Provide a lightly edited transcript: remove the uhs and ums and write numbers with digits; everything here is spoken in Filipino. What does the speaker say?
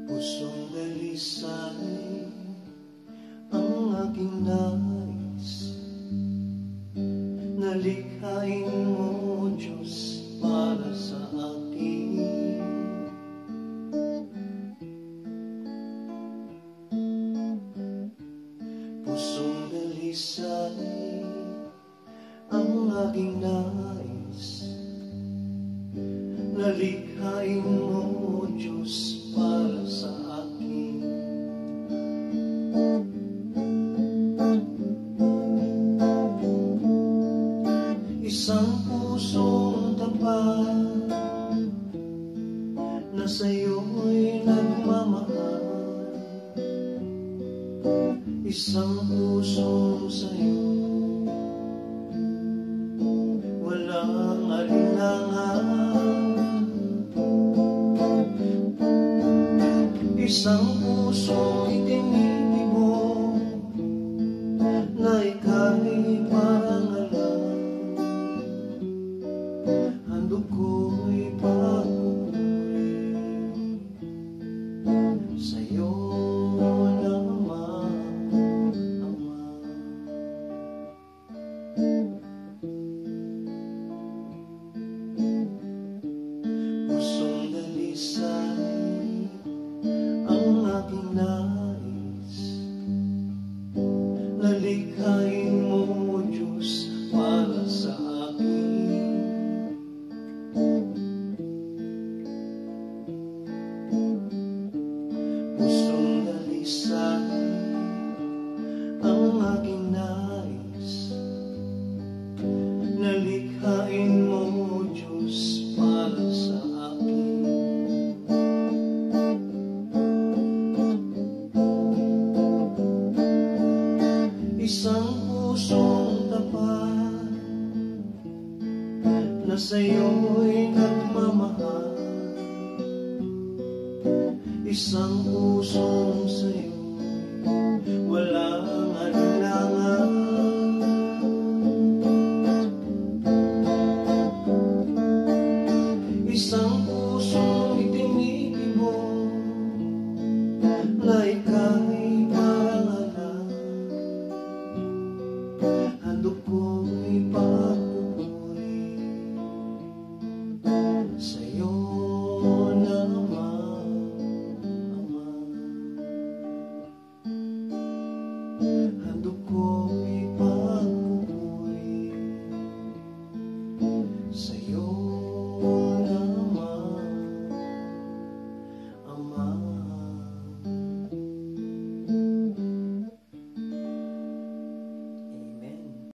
Pusong dalisay ang aking nais, nalikhain mo, Diyos, para sa akin. Pusong dalisay ang aking nais, nalikhain mo, Diyos, para sa akin. Isang pusong tapat na sa'yo'y nagmamahal, isang pusong sa'yo walang alinlangan, isang pusong itinitibok na ika'y parang alam. Handog ko'y pagpupuri sa'yo lamang, Ama. Pusong dalisay ang aking nais, nalikhain mo, Diyos, para sa akin. Pusong dalisay ang aking nais, nalikhain mo, Diyos, para sa akin. Isang pusong tapat na sa'yo'y nagmamahal, isang pusong sa'yo walang alinlangan,